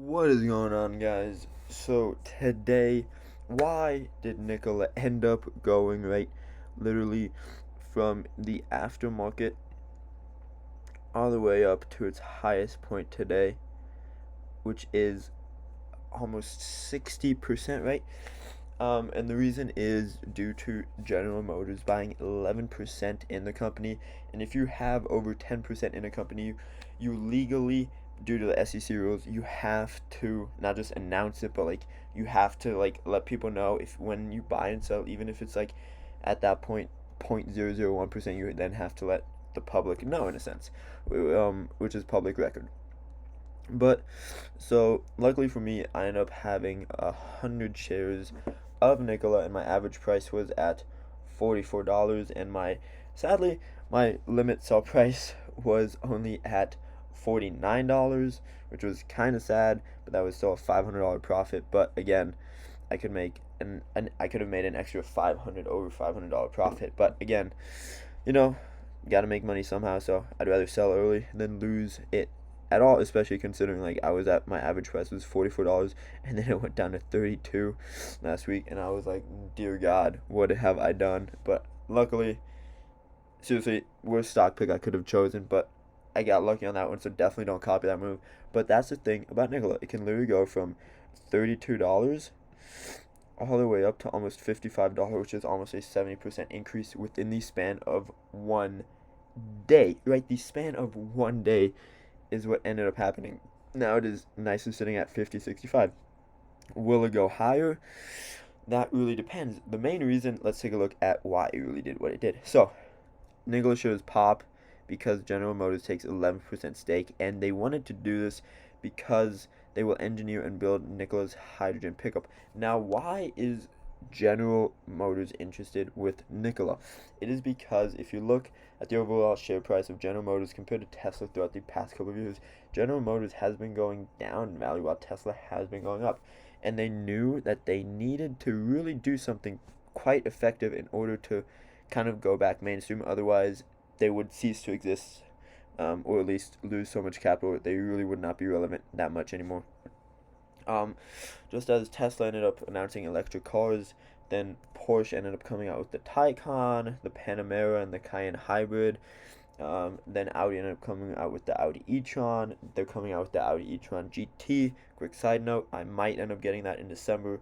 What is going on, guys? So, today, why did Nikola end up going right literally from the aftermarket all the way up to its highest point today, which is almost 60%, right? And the reason is due to General Motors buying 11% in the company. And if you have over 10% in a company, you legally, due to the SEC rules, you have to not just announce it, but like you have to like let people know if when you buy and sell, even if it's like at that point 0.001%, you then have to let the public know in a sense, which is public record. But so luckily for me, I ended up having 100 shares of Nikola, and my average price was at $44. And sadly, my limit sell price was only at $49, which was kind of sad, but that was still a $500 profit. But again, I could make an I could have made an extra 500 over $500 profit. But again, you know, got to make money somehow. So I'd rather sell early than lose it at all, especially considering like I was at my average price was $44, and then it went down to 32 last week, and I was like, dear God, what have I done? But luckily, seriously, worst stock pick I could have chosen, but I got lucky on that one, so definitely don't copy that move. But that's the thing about Nikola, it can literally go from $32 all the way up to almost $55, which is almost a 70% increase within the span of one day, right? The span of one day is what ended up happening. Now it is nicely sitting at 50, 65. Will it go higher? That really depends. The main reason, let's take a look at why it really did what it did. So, Nikola shows pop because General Motors takes 11% stake, and they wanted to do this because they will engineer and build Nikola's hydrogen pickup. Now, why is General Motors interested with Nikola? It is because if you look at the overall share price of General Motors compared to Tesla throughout the past couple of years, General Motors has been going down in value while Tesla has been going up. And they knew that they needed to really do something quite effective in order to kind of go back mainstream. Otherwise, they would cease to exist, or at least lose so much capital they really would not be relevant that much anymore. Um, just as Tesla ended up announcing electric cars, then Porsche ended up coming out with the Taycan, the Panamera, and the Cayenne Hybrid. Then Audi ended up coming out with the Audi e-tron. They're coming out with the Audi e-tron GT. Quick side note, I might end up getting that in December.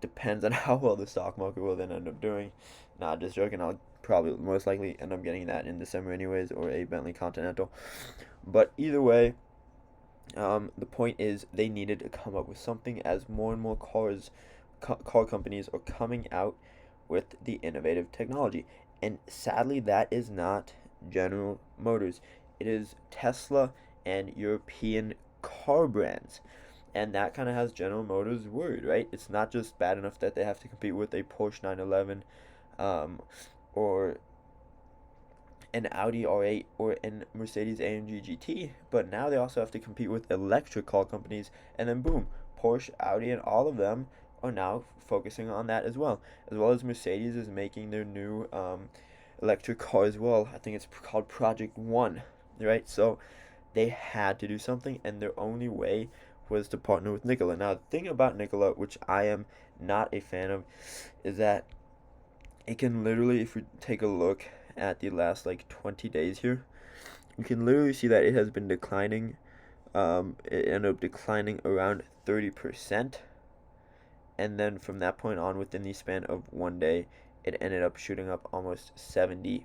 Depends on how well the stock market will then end up doing. Not just joking, I'll probably most likely end up getting that in December anyways, or a Bentley Continental. But either way, the point is they needed to come up with something as more and more car companies are coming out with the innovative technology. And sadly, that is not General Motors. It is Tesla and European car brands. And that kind of has General Motors worried, right? It's not just bad enough that they have to compete with a Porsche 911, or an Audi R8 or an Mercedes AMG GT, but now they also have to compete with electric car companies, and then boom, Porsche, Audi, and all of them are now focusing on that as well as Mercedes is making their new electric car as well. I think it's called Project One, right? So they had to do something, and their only way was to partner with Nikola. Now, the thing about Nikola, which I am not a fan of, is that it can literally, if we take a look at the last like 20 days here, you can literally see that it has been declining. It ended up declining around 30%. And then from that point on, within the span of one day, it ended up shooting up almost 70%.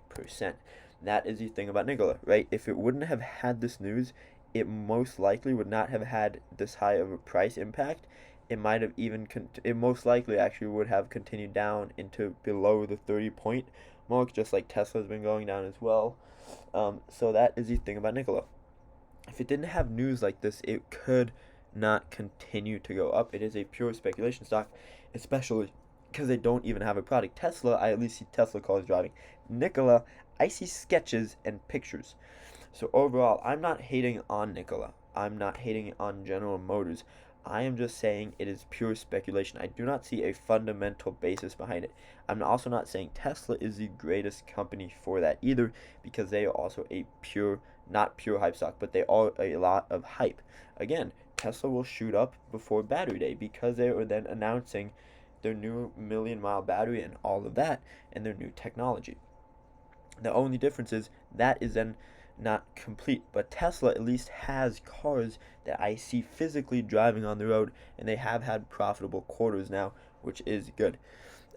That is the thing about Nikola, right? If it wouldn't have had this news, it most likely would not have had this high of a price impact. It might have even, it most likely actually would have continued down into below the 30 point mark, just like Tesla's been going down as well. So that is the thing about Nikola. If it didn't have news like this, it could not continue to go up. It is a pure speculation stock, especially because they don't even have a product. Tesla, I at least see Tesla cars driving. Nikola, I see sketches and pictures. So overall, I'm not hating on Nikola. I'm not hating on General Motors. I am just saying it is pure speculation. I do not see a fundamental basis behind it. I'm also not saying Tesla is the greatest company for that either, because they are also a pure, not pure hype stock, but they are a lot of hype. Again, Tesla will shoot up before Battery Day because they are then announcing their new million-mile battery and all of that and their new technology. The only difference is that is then not complete, but Tesla at least has cars that I see physically driving on the road, and they have had profitable quarters now, which is good.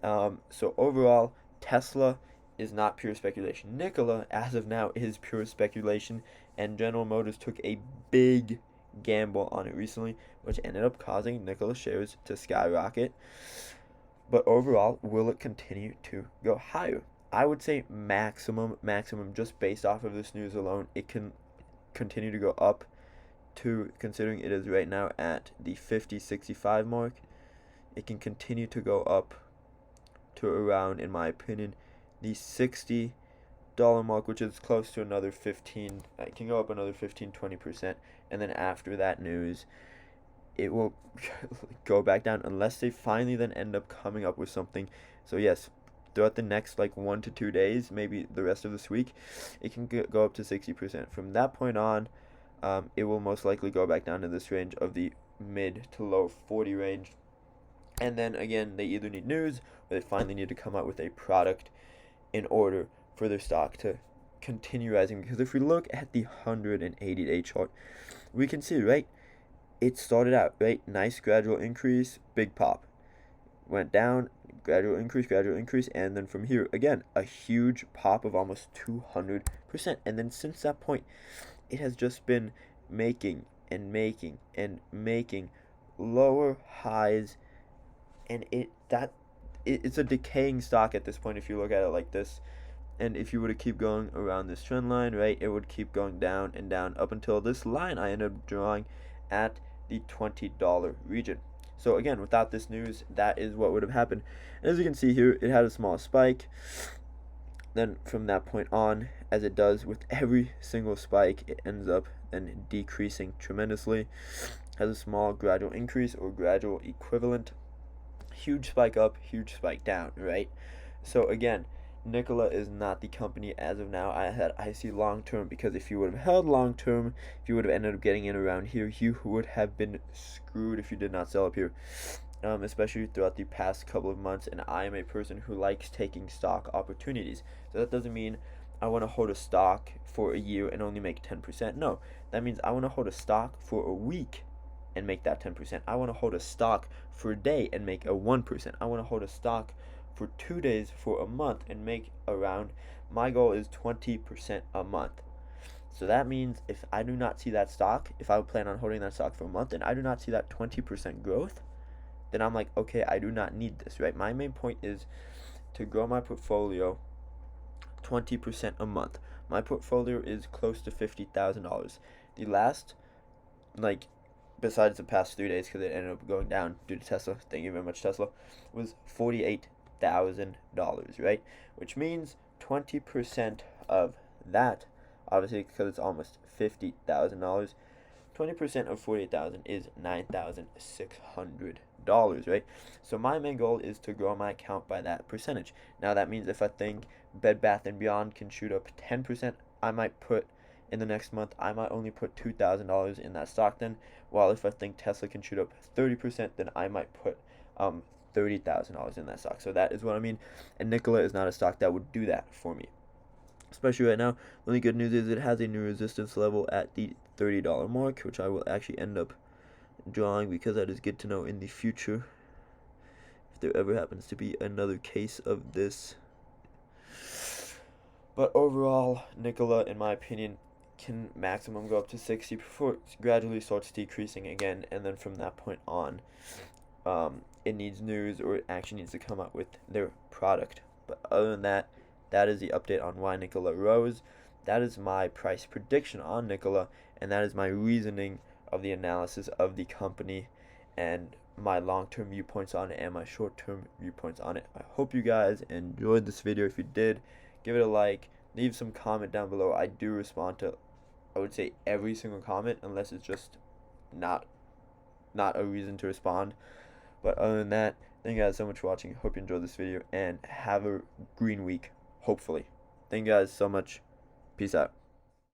So overall, Tesla is not pure speculation. Nikola, as of now, is pure speculation, and General Motors took a big gamble on it recently, which ended up causing Nikola shares to skyrocket. But overall, will it continue to go higher? I would say maximum, just based off of this news alone, it can continue to go up to, considering it is right now at the 50-65 mark, it can continue to go up to around, in my opinion, the $60 mark, which is close to another 15. It can go up another 15-20%, and then after that news, it will go back down unless they finally then end up coming up with something. So yes, throughout the next like 1 to 2 days, maybe the rest of this week, it can go up to 60%. From that point on, it will most likely go back down to this range of the mid to low 40 range. And then again, they either need news or they finally need to come out with a product in order for their stock to continue rising. Because if we look at the 180-day chart, we can see, right, it started out, right, nice gradual increase, big pop. Went down, gradual increase, and then from here, again, a huge pop of almost 200%. And then since that point, it has just been making lower highs, and it's a decaying stock at this point if you look at it like this. And if you were to keep going around this trend line, right, it would keep going down and down up until this line I ended up drawing at the $20 region. So again, without this news, that is what would have happened. And as you can see here, it had a small spike. Then from that point on, as it does with every single spike, it ends up then decreasing tremendously. Has a small gradual increase or gradual equivalent. Huge spike up, huge spike down, right? So again, Nikola is not the company as of now I see long term, because if you would have held long term, if you would have ended up getting in around here, you would have been screwed if you did not sell up here. Especially throughout the past couple of months, and I am a person who likes taking stock opportunities. So that doesn't mean I want to hold a stock for a year and only make 10%. No, that means I want to hold a stock for a week and make that 10%. I want to hold a stock for a day and make a 1%. I want to hold a stock for 2 days for a month and make around, my goal is 20% a month. So that means if I do not see that stock, if I plan on holding that stock for a month and I do not see that 20% growth, then I'm like, okay, I do not need this, right? My main point is to grow my portfolio 20% a month. My portfolio is close to $50,000. The last, like, besides the past 3 days, because it ended up going down due to Tesla, thank you very much, Tesla, was $48,000, right? Which means 20% of that, obviously, because it's almost $50,000, 20% of 48,000 is $9,600, right? So my main goal is to grow my account by that percentage. Now that means if I think Bed Bath & Beyond can shoot up 10%, I might put, in the next month, I might only put $2,000 in that stock then, while if I think Tesla can shoot up 30%, then I might put $30,000 in that stock. So that is what I mean, and Nikola is not a stock that would do that for me. Especially right now, the only good news is it has a new resistance level at the $30 mark, which I will actually end up drawing, because that is good to know in the future if there ever happens to be another case of this. But overall, Nikola, in my opinion, can maximum go up to 60 before it gradually starts decreasing again, and then from that point on, it needs news, or it actually needs to come out with their product. But other than that, that is the update on why Nikola rose. That is my price prediction on Nikola, and that is my reasoning of the analysis of the company and my long-term viewpoints on it and my short-term viewpoints on it. I hope you guys enjoyed this video. If you did, give it a like, leave some comment down below. I do respond to, I would say, every single comment, unless it's just not a reason to respond. But other than that, thank you guys so much for watching. Hope you enjoyed this video, and have a green week, hopefully. Thank you guys so much. Peace out.